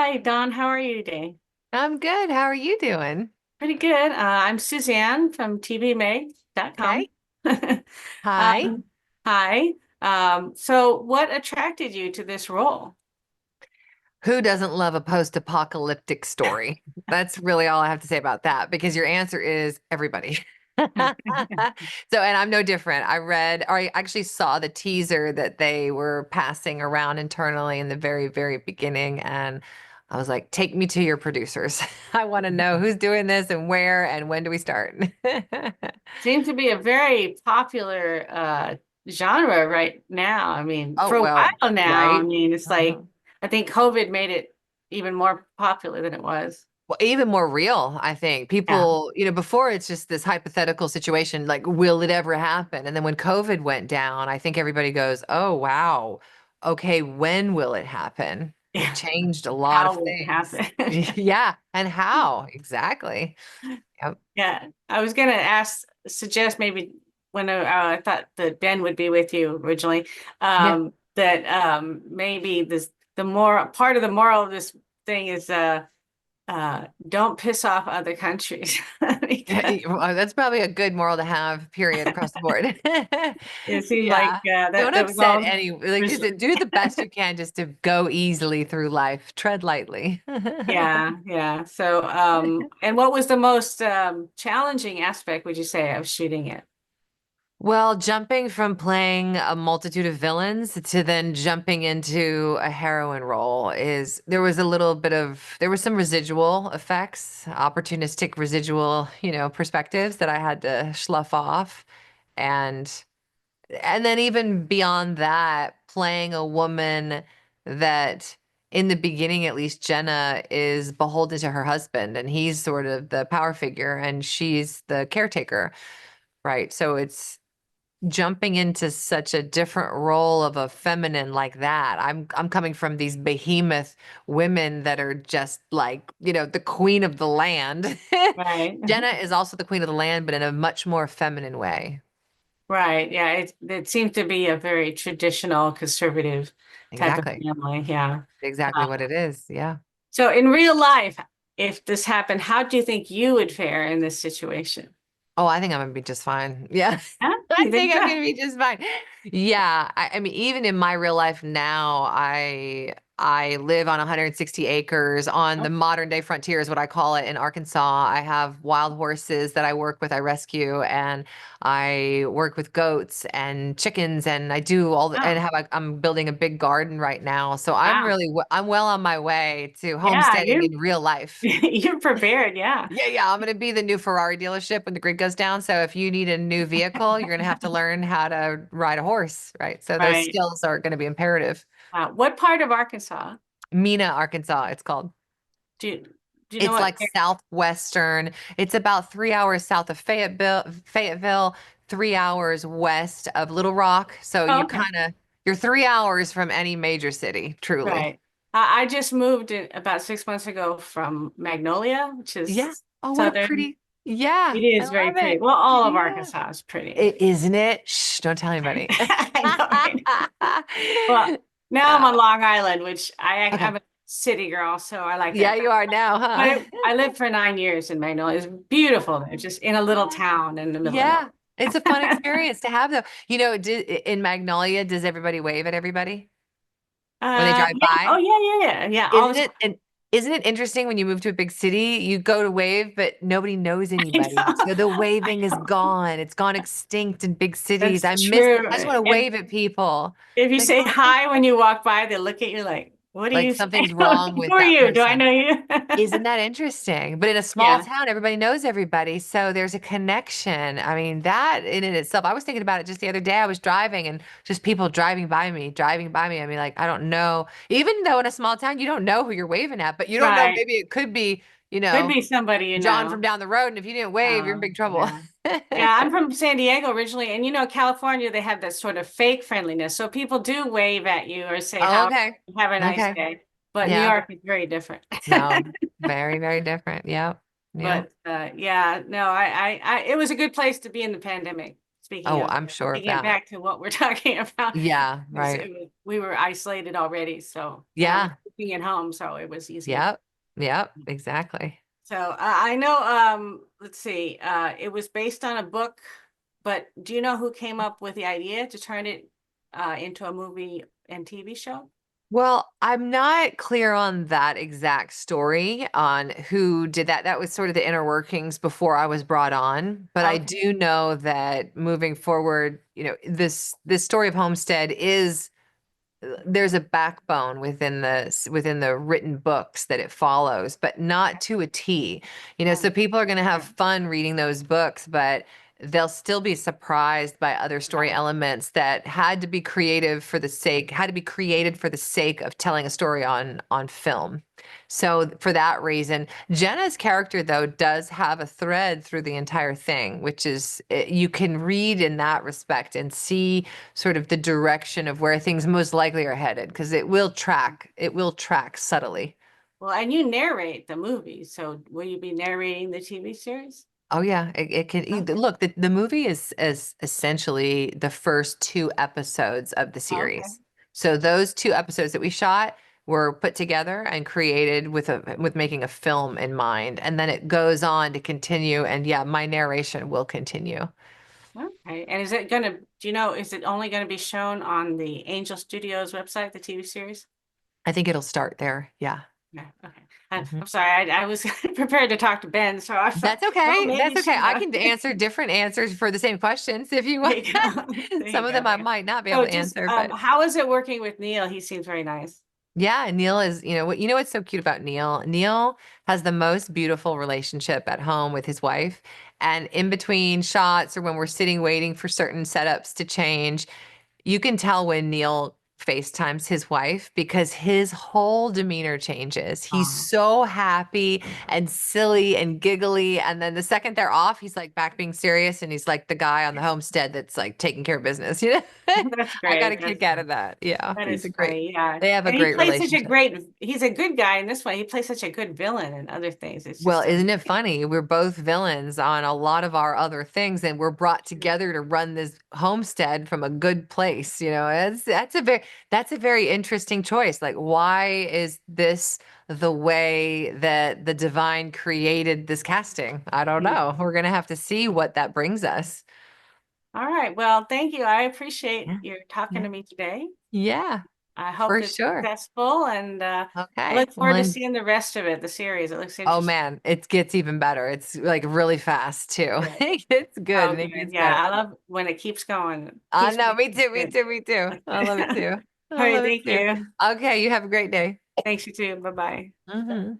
Hi, Dawn. How are you today? I'm good. How are you doing? Pretty good. I'm Suzanne from TVMEG.com. Okay. Hi. Um, hi. So what attracted you to this role? Who doesn't love a post-apocalyptic story? That's really all I have to say about that because your answer is everybody. And I'm no different. I actually saw the teaser that they were passing around internally in the very, very beginning. And I was like, take me to your producers. I want to know who's doing this and where and when do we start? Seems to be a very popular genre right now. I mean, Oh, for a well, while now. I right. mean, it's like I think COVID made it even more popular than it was. Well, even more real, I think. Yeah. People, before it's just this hypothetical situation, like, will it ever happen? And then when COVID went down, I think everybody goes, oh, wow. Okay, when will it happen? It Yeah. changed a lot of How will it things. happen? Yeah. And how? Exactly. Yep. Yeah, I was gonna suggest maybe when I thought that Ben would be with you originally, Yeah. that maybe the more part of the moral of this thing is don't piss off other countries because Well, that's probably a good moral to have, period, across the board. it seemed like Yeah. Don't that was upset all. any, like, just do the best you can just to go easily through life. Tread lightly. Yeah, yeah. So, and what was the most challenging aspect, would you say, of shooting it? Well, jumping from playing a multitude of villains to then jumping into a heroine role there was some residual effects, opportunistic residual, perspectives that I had to slough off. And and then even beyond that, playing a woman that in the beginning, at least Jenna is beholden to her husband and he's sort of the power figure and she's the caretaker. Right. So it's jumping into such a different role of a feminine like that. I'm coming from these behemoth women that are just like, the queen of the land. Right. Jenna is also the queen of the land, but in a much more feminine way. Right. Yeah. It seems to be a very traditional conservative type of Exactly. family. Yeah. Exactly what Uh, it is. Yeah. so in real life, if this happened, how do you think you would fare in this situation? Oh, I think I'm gonna be just fine. Yeah. Huh? I You think think I'm so? gonna be just fine. Yeah. I mean, even in my real life now, I live on 160 acres on the Oh, modern day frontier is what I call it in Arkansas. I have wild horses that I work with, I rescue, and I work with goats and chickens, and I do and wow. I'm building a big garden right now. So Wow. I'm well on my way to Yeah, homesteading in real life. you're prepared. Yeah. Yeah, yeah, I'm gonna be the new Ferrari dealership when the grid goes down. So if you need a new vehicle, you're gonna have to learn how to ride a horse, right? So those Right. skills are gonna be imperative. Wow. What part of Arkansas Mina, Arkansas, it's called. do you, do you know It's what? like southwestern. It's about 3 hours south of Fayetteville, 3 hours west of Little Rock. So Oh, okay. you're 3 hours from any major city, truly. Right. I just moved in about 6 months ago from Magnolia, which Yeah. is Oh, what a southern. pretty. It Yeah, I is very love pretty. it. Well, all of Yeah. Arkansas is pretty. Isn't it? Shh, don't tell anybody. I know, right? Well, now I'm Yeah. on Long Island, which I'm Okay. a city girl, so I like Yeah, that. you are now, huh? I lived for 9 years in Magnolia. It's beautiful there, just in a little town in the middle of nowhere. Yeah. It's a fun experience to have though. In Magnolia, does everybody wave at everybody when they drive Yeah. Oh, by? yeah. All the Isn't it and isn't it interesting when you move to a big city, you go to wave, but nobody knows time. anybody. I So the know. I waving is know. gone. It's gone extinct in big cities. That's true. I just want to And wave at people. if you Like, say hi. hi when you walk by, they look at you like, what do Like you say? something's wrong Who with are that you? Do I person. know you? Isn't that interesting? But in a small Yeah. town, everybody knows everybody. So there's a connection. I mean, that in and itself, I was thinking about it just the other day. I was driving and just people driving by me. I mean, like, I don't know. Even though in a small town, you don't know who you're waving at, but you don't know. Right. Maybe it could be, Could be somebody you John from know. down the road. And if you didn't wave, you're in Oh, big trouble. yeah. Yeah, I'm from San Diego originally, and California, they have that sort of fake friendliness. So people do wave at you or say, Oh, how okay. have a nice Okay. day. But New Yeah. York is very different. No, very, very different. Yep. Yep. But yeah, no, it was a good place to be in the pandemic. Speaking Oh, of I'm sure of taking it that. back to what we're talking about, Yeah, right. we were isolated already, so and I was Yeah. cooking at home, so it was easier. Yep. Yep. Exactly. So I know, let's see, it was based on a book, but do you know who came up with the idea to turn it into a movie and TV show? Well, I'm not clear on that exact story on who did that. That was sort of the inner workings before I was brought on. But I Okay. do know that moving forward, this story of Homestead is there's a backbone within the written books that it follows, but not to a T. So people are going to have fun reading those books, but they'll still be surprised by other story elements that had to be created for the sake of telling a story on film. So for that reason, Jenna's character though does have a thread through the entire thing, which is you can read in that respect and see sort of the direction of where things most likely are headed because it will track subtly. Well, and you narrate the movie, so will you be narrating the TV series? Oh yeah, it can Okay. look, the movie is essentially the first two episodes of the Okay. series. So those two episodes that we shot were put together and created with making a film in mind, and then it goes on to continue, and yeah, my narration will continue. Okay. And is it gonna, do you know, is it only gonna be shown on the Angel Studios website, the TV series? I think it'll start there. Yeah. Yeah, okay. Mhm. I'm sorry, I was prepared to talk to Ben, so I thought, That's well, okay. maybe That's okay. she I knows. can answer different answers for the same questions if you There want. you go. There Some you of go. them I might not be able So to just, answer, but how is it working with Neil? He seems very nice. yeah, Neil is, what's so cute about Neil? Neil has the most beautiful relationship at home with his wife. And in between shots or when we're sitting waiting for certain setups to change, you can tell when Neil FaceTimes his wife because his whole demeanor changes. He's Oh. so happy and silly and giggly. And then the second they're off, he's like back being serious and he's like the guy on the homestead that's like taking care of business, That's I got a great. kick out of that. Yeah, That is funny. Yeah. they have a And he great plays such a relationship. great, he's a good guy in this one. He plays such a good villain in other things. It's Well, just isn't it funny? We're both villains on a lot of our other things, and we're brought mm, together to run this homestead from a good place. That's a very interesting choice. Like, why is this the way that the divine created this casting? I don't mm. know. We're gonna have to see what that brings us. All right. Well, thank you. I appreciate Yeah, your talking yeah, to me today. yeah, I hope for it's sure. successful, and I Okay. look forward Well, to seeing the rest of it, the series. It looks oh interesting. man, it gets even better. It's like really fast too. Good. It gets good Oh, and good. it gets Yeah, better. I love when it keeps going. I Keeps know, going. me too, me Good. too, me too. I love it All too. I right. love it Thank too. you. Okay, you have a great day. Thanks, you too. Bye-bye. Hmm